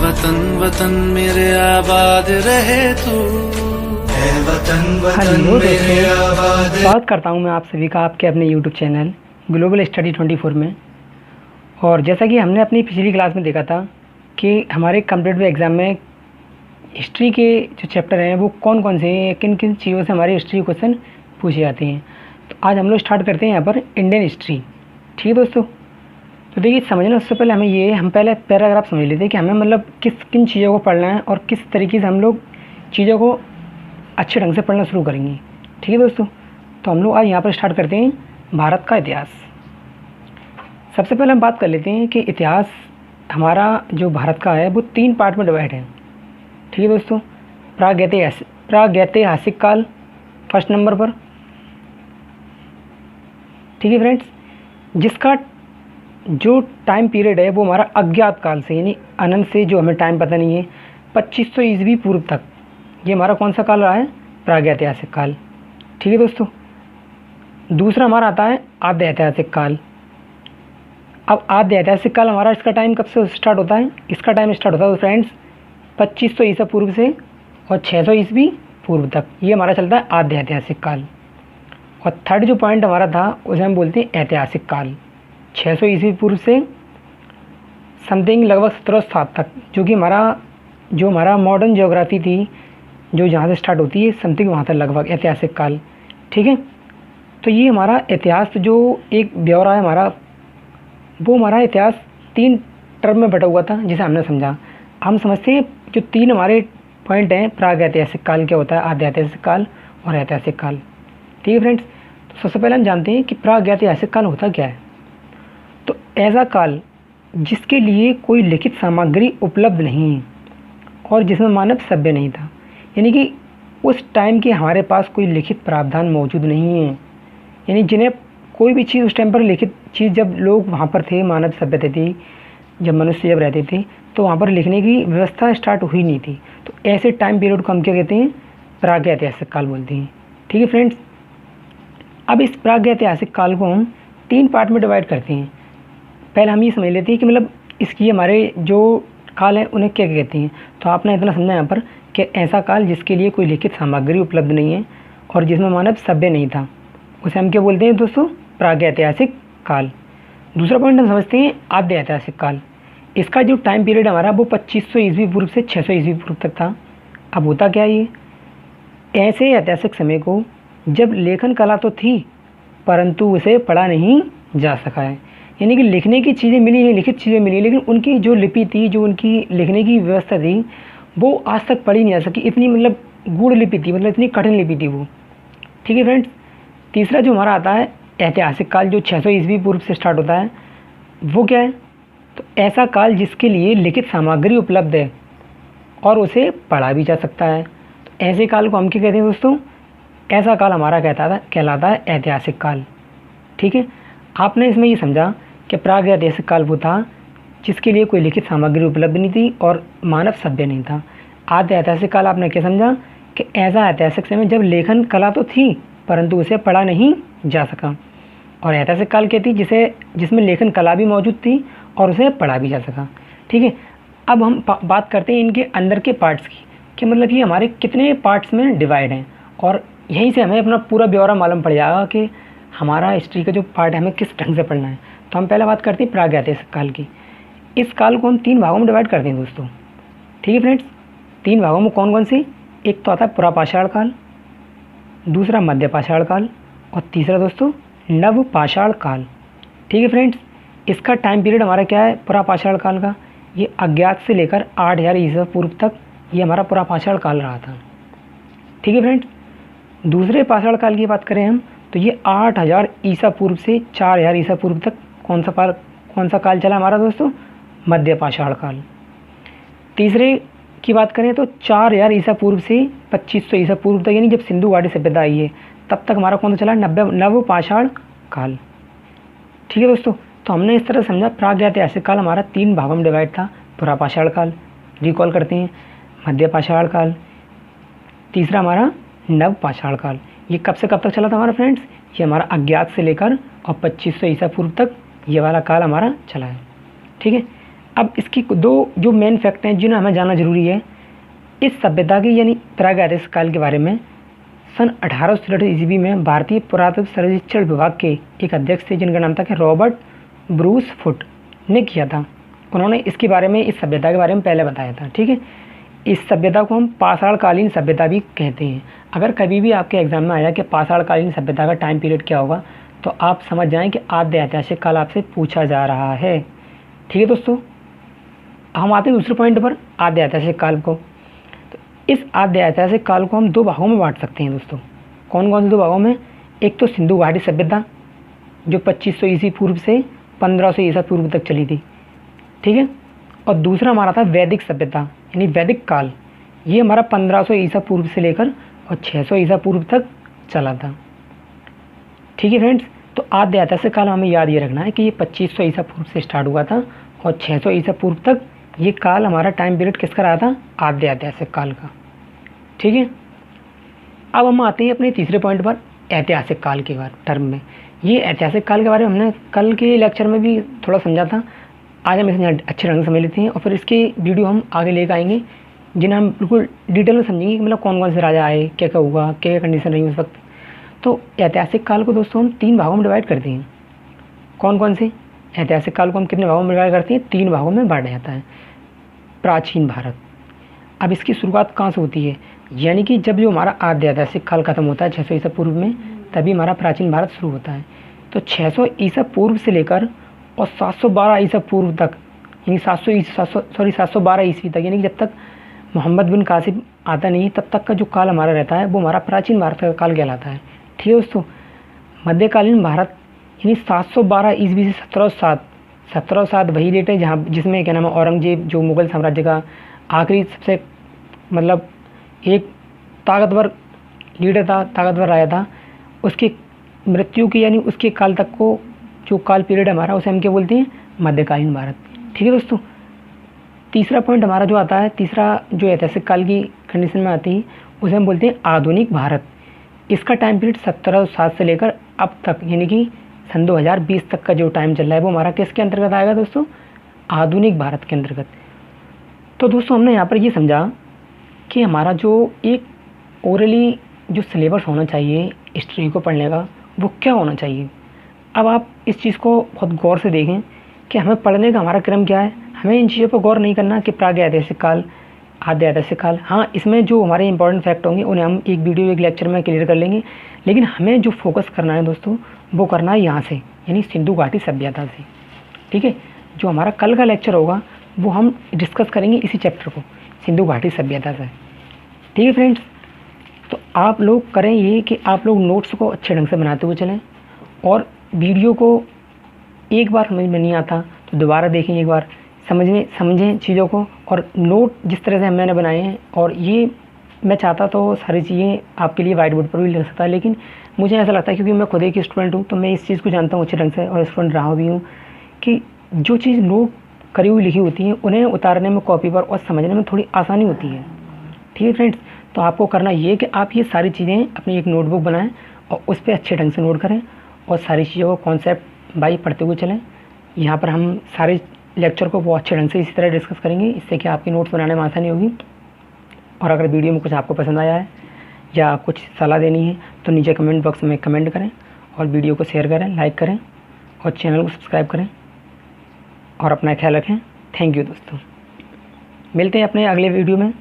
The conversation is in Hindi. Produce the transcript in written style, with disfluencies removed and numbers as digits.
वतन वतन मेरे आबाद रहे तू, है वतन वतन मेरे आबाद। स्वागत करता हूं मैं आप सभी का आपके अपने YouTube चैनल ग्लोबल स्टडी 24 में। और जैसा कि हमने अपनी पिछली क्लास में देखा था कि हमारे कॉम्पिटिटिव एग्ज़ाम में हिस्ट्री के जो चैप्टर हैं वो कौन कौन से हैं, किन किन चीज़ों से हमारे हिस्ट्री क्वेश्चन पूछे जाते हैं। तो आज हम लोग स्टार्ट करते हैं यहाँ पर इंडियन हिस्ट्री। ठीक है दोस्तों, तो देखिए समझना उससे पहले हम पहले पैराग्राफ समझ लेते हैं कि हमें मतलब किन चीज़ों को पढ़ना है और किस तरीके से हम लोग चीज़ों को अच्छे ढंग से पढ़ना शुरू करेंगे। ठीक है दोस्तों, तो हम लोग आज यहाँ पर स्टार्ट करते हैं भारत का इतिहास। सबसे पहले हम बात कर लेते हैं कि इतिहास हमारा जो भारत का है वो 3 पार्ट में डिवाइड है। ठीक है दोस्तों, प्रागैतिहासिक काल फर्स्ट नंबर पर। ठीक है फ्रेंड्स, जिसका जो टाइम पीरियड है वो हमारा अज्ञात काल से यानी अनंत से, जो हमें टाइम पता नहीं है, 2500 ईस्वी पूर्व तक ये हमारा कौन सा काल रहा है, प्रागैतिहासिक काल। ठीक है दोस्तों, दूसरा हमारा आता है आद्य ऐतिहासिक काल। अब आद्य ऐतिहासिक काल हमारा इसका टाइम कब से स्टार्ट होता है, इसका टाइम स्टार्ट होता है फ्रेंड्स 2500 ईसा पूर्व से और 600 ईस्वी पूर्व तक, ये हमारा चलता है आद्य ऐतिहासिक काल। और थर्ड जो पॉइंट हमारा था उसे हम बोलते हैं ऐतिहासिक काल, 600 ईस्वी पूर्व से समथिंग लगभग 1707 तक, जो कि हमारा मॉडर्न ज्योग्राफी थी, जो जहाँ से स्टार्ट होती है समथिंग वहाँ तक लगभग ऐतिहासिक काल। ठीक है, तो ये हमारा इतिहास जो एक ब्यौरा है हमारा, वो हमारा इतिहास 3 टर्म में बटा हुआ था जिसे हमने समझा। हम समझते हैं जो 3 हमारे पॉइंट हैं, प्रागैतिहासिक काल क्या होता है, आद्य ऐतिहासिक काल और ऐतिहासिक काल। ठीक है फ्रेंड्स, तो सबसे पहले हम जानते हैं कि प्रागैतिहासिक काल होता क्या है। तो ऐसा काल जिसके लिए कोई लिखित सामग्री उपलब्ध नहीं है और जिसमें मानव सभ्य नहीं था, यानी कि उस टाइम के हमारे पास कोई लिखित प्रावधान मौजूद नहीं है, यानी जिन्हें कोई भी चीज़ उस टाइम पर लिखित चीज़, जब लोग वहाँ पर थे, मानव सभ्यता थी, जब मनुष्य जब रहते थे तो वहाँ पर लिखने की व्यवस्था स्टार्ट हुई नहीं थी। तो ऐसे टाइम पीरियड को हम क्या कहते हैं, प्रागैतिहासिक काल बोलते हैं। ठीक है फ्रेंड्स, अब इस प्रागैतिहासिक काल को हम 3 पार्ट में डिवाइड करते हैं। पहले हम ये समझ लेते हैं कि मतलब इसकी हमारे जो काल हैं उन्हें क्या कहते हैं। तो आपने इतना समझा यहाँ पर कि ऐसा काल जिसके लिए कोई लिखित सामग्री उपलब्ध नहीं है और जिसमें मानव सभ्य नहीं था, उसे हम क्या बोलते हैं दोस्तों, प्रागैतिहासिक काल। दूसरा पॉइंट हम समझते हैं आद्य ऐतिहासिक काल। इसका जो टाइम पीरियड हमारा वो 2500 ईस्वी पूर्व से 600 ईस्वी पूर्व तक था। अब होता क्या ये, ऐसे ऐतिहासिक समय को जब लेखन कला तो थी परंतु उसे पढ़ा नहीं जा सका है, यानी कि लिखने की चीज़ें मिली हैं, लिखित चीज़ें मिली, लेकिन उनकी जो लिपि थी, जो उनकी लिखने की व्यवस्था थी, वो आज तक पढ़ी नहीं जा सकी। इतनी मतलब गूढ़ लिपि थी, मतलब इतनी कठिन लिपि थी वो। ठीक है फ्रेंड्स, तीसरा जो हमारा आता है ऐतिहासिक काल, जो 600 ईस्वी पूर्व से स्टार्ट होता है, वो क्या है, तो ऐसा काल जिसके लिए लिखित सामग्री उपलब्ध है और उसे पढ़ा भी जा सकता है। तो ऐसे काल को हम क्या कहते हैं दोस्तों, ऐसा काल हमारा कहलाता है ऐतिहासिक काल। ठीक है, आपने इसमें ये समझा कि प्रागैतिहासिक काल वो था जिसके लिए कोई लिखित सामग्री उपलब्ध नहीं थी और मानव सभ्य नहीं था। आद्य ऐतिहासिक काल आपने क्या समझा कि ऐसा ऐतिहासिक समय जब लेखन कला तो थी परंतु उसे पढ़ा नहीं जा सका। और ऐतिहासिक काल क्या थी, जिसमें लेखन कला भी मौजूद थी और उसे पढ़ा भी जा सका। ठीक है, अब हम बात करते हैं इनके अंदर के पार्ट्स की, कि मतलब ये हमारे कितने पार्ट्स में डिवाइड हैं, और यहीं से हमें अपना पूरा ब्यौरा मालूम पड़ जाएगा कि हमारा हिस्ट्री का जो पार्ट है हमें किस ढंग से पढ़ना है। तो हम पहले बात करते हैं प्रागैतिहासिक काल की। इस काल को हम 3 भागों में डिवाइड करते हैं दोस्तों। ठीक है फ्रेंड्स, 3 भागों में कौन कौन सी, एक तो आता है पुरापाषाण काल, दूसरा मध्यपाषाण काल और तीसरा दोस्तों नवपाषाण काल। ठीक है फ्रेंड्स, इसका टाइम पीरियड हमारा क्या है, पुरापाषाण काल का, ये अज्ञात से लेकर 8000 ईसा पूर्व तक ये हमारा पुरापाषाण काल रहा था। ठीक है फ्रेंड्स, दूसरे पाषाण काल की बात करें हम तो ये 8000 ईसा पूर्व से 4000 ईसा पूर्व तक कौन सा काल चला हमारा दोस्तों, मध्यपाषाण काल। तीसरे की बात करें तो 4000 ईसा पूर्व से 2500 ईसा पूर्व तक, यानी जब सिंधु घाटी सभ्यता आई है तब तक हमारा कौन सा चला, नवपाषाण काल। ठीक है दोस्तों, तो हमने इस तरह समझा प्रागैतिहासिक काल हमारा 3 भागों में डिवाइड था। पुरापाषाण काल रिकॉल करते हैं, मध्यपाषाण काल, तीसरा हमारा नवपाषाण काल। ये कब से कब तक चला था हमारा फ्रेंड्स, ये हमारा अज्ञात से लेकर और 2500 ईसा पूर्व तक ये वाला काल हमारा चला है। ठीक है, अब इसकी दो जो मेन फैक्ट हैं जिन्हें हमें जानना जरूरी है इस सभ्यता की यानी प्रागैतिहासिक काल के बारे में। सन 1863 ईस्वी में भारतीय पुरातत्व सर्वेक्षण विभाग के एक अध्यक्ष थे जिनका नाम था कि रॉबर्ट ब्रूस फुट ने किया था। उन्होंने इसके बारे में, इस सभ्यता के बारे में पहले बताया था। ठीक है, इस सभ्यता को हम पाषाणकालीन सभ्यता भी कहते हैं। अगर कभी भी आपके एग्जाम में आया कि पाषाणकालीन सभ्यता का टाइम पीरियड क्या होगा तो आप समझ जाएं कि आद्य ऐतिहासिक काल आपसे पूछा जा रहा है। ठीक है दोस्तों, हम आते हैं दूसरे पॉइंट पर, आद्य ऐतिहासिक काल को। तो इस आद्य ऐतिहासिक काल को हम दो भागों में बांट सकते हैं दोस्तों। कौन कौन से दो भागों में? एक तो सिंधु घाटी सभ्यता जो 2500 ईसा पूर्व से 1500 ईसा पूर्व तक चली थी। ठीक है, और दूसरा हमारा था वैदिक सभ्यता यानी वैदिक काल। ये हमारा 1500 ईसा पूर्व से लेकर और 600 ईसा पूर्व तक चला था। ठीक है फ्रेंड्स, तो आद्य ऐतिहासिक काल हमें याद ये रखना है कि ये 2500 ईसा पूर्व से स्टार्ट हुआ था और 600 ईसा पूर्व तक ये काल हमारा टाइम पीरियड किसका रहा था? आद्य ऐतिहासिक काल का। ठीक है, अब हम आते हैं अपने तीसरे पॉइंट पर, ऐतिहासिक काल के बारे टर्म में। ये ऐतिहासिक काल के बारे में हमने कल के लेक्चर में भी थोड़ा समझा था। आज हम इसे अच्छे ढंग से समझ लेते हैं और फिर इसकी वीडियो हम आगे लेकर आएंगे जिन्हें हम बिल्कुल डिटेल में समझेंगे कि मतलब कौन कौन से राजा आए, क्या क्या हुआ, क्या क्या कंडीशन रही उस वक्त। तो ऐतिहासिक काल को दोस्तों हम 3 भागों में डिवाइड करते हैं। कौन कौन से? ऐतिहासिक काल को हम कितने भागों में डिवाइड करते हैं? 3 भागों में बांटा जाता है। प्राचीन भारत, अब इसकी शुरुआत कहाँ से होती है? यानी कि जब जो हमारा आद्य ऐतिहासिक काल खत्म होता है 600 ईसा पूर्व में, तभी हमारा प्राचीन भारत शुरू होता है। तो 600 ईसा पूर्व से लेकर और 712 ईसा पूर्व तक यानी 712 ईस्वी तक, यानी कि जब तक मोहम्मद बिन कासिम आता नहीं तब तक का जो काल हमारा रहता है वो हमारा प्राचीन भारत का काल कहलाता है। ठीक है दोस्तों, मध्यकालीन भारत यानी 712 ईस्वी से 1707 वही डेट है जहाँ जिसमें क्या नाम है औरंगजेब जो मुग़ल साम्राज्य का आखिरी सबसे मतलब एक ताकतवर लीडर था, ताकतवर राजा था, उसकी मृत्यु की यानी उसके काल तक को जो काल पीरियड हमारा उसे हम क्या बोलते हैं? मध्यकालीन भारत। ठीक है दोस्तों, तीसरा पॉइंट हमारा जो आता है, तीसरा जो ऐतिहासिक काल की कंडीशन में आती है उसे हम बोलते हैं आधुनिक भारत। इसका टाइम पीरियड 1707 से लेकर अब तक यानी कि सन 2020 तक का जो टाइम चल रहा है वो हमारा किसके अंतर्गत आएगा दोस्तों? आधुनिक भारत के अंतर्गत। तो दोस्तों हमने यहाँ पर ये समझा कि हमारा जो एक ओरली जो सिलेबस होना चाहिए हिस्ट्री को पढ़ने का वो क्या होना चाहिए। अब आप इस चीज़ को बहुत गौर से देखें कि हमें पढ़ने का हमारा क्रम क्या है। हमें इन चीज़ों पर गौर नहीं करना कि प्रागैतिहासिक काल, आद्य ऐतिहासिक काल। हाँ, इसमें जो हमारे इंपॉर्टेंट फैक्ट होंगे उन्हें हम एक वीडियो एक लेक्चर में क्लियर कर लेंगे, लेकिन हमें जो फोकस करना है दोस्तों वो करना है यहाँ से यानी सिंधु घाटी सभ्यता से। ठीक है, जो हमारा कल का लेक्चर होगा वो हम डिस्कस करेंगे इसी चैप्टर को, सिंधु घाटी सभ्यता से। ठीक है फ्रेंड्स, तो आप लोग करें ये कि आप लोग नोट्स को अच्छे ढंग से बनाते हुए चलें और वीडियो को एक बार समझ में नहीं आता तो दोबारा देखें, एक बार समझें चीज़ों को। और नोट जिस तरह से मैंने बनाए हैं, और ये मैं चाहता तो सारी चीज़ें आपके लिए वाइट बोर्ड पर भी लिख सकता है, लेकिन मुझे ऐसा लगता है क्योंकि मैं खुद एक स्टूडेंट हूँ तो मैं इस चीज़ को जानता हूँ अच्छे ढंग से और स्टूडेंट रहा भी हूँ कि जो चीज़ नोट करी हुई लिखी होती है उन्हें उतारने में कॉपी पर और समझने में थोड़ी आसानी होती है। ठीक है फ्रेंड्स, तो आपको करना ये कि आप ये सारी चीज़ें अपनी एक नोटबुक बनाएं और उस पर अच्छे ढंग से नोट करें और सारी चीज़ों को कॉन्सेप्ट बाई पढ़ते हुए चलें। यहाँ पर हम सारे लेक्चर को बहुत अच्छे ढंग से इसी तरह डिस्कस करेंगे, इससे कि आपकी नोट्स बनाने में आसानी होगी। और अगर वीडियो में कुछ आपको पसंद आया है या कुछ सलाह देनी है तो नीचे कमेंट बॉक्स में कमेंट करें और वीडियो को शेयर करें, लाइक करें और चैनल को सब्सक्राइब करें और अपना ख्याल रखें। थैंक यू दोस्तों, मिलते हैं अपने अगले वीडियो में।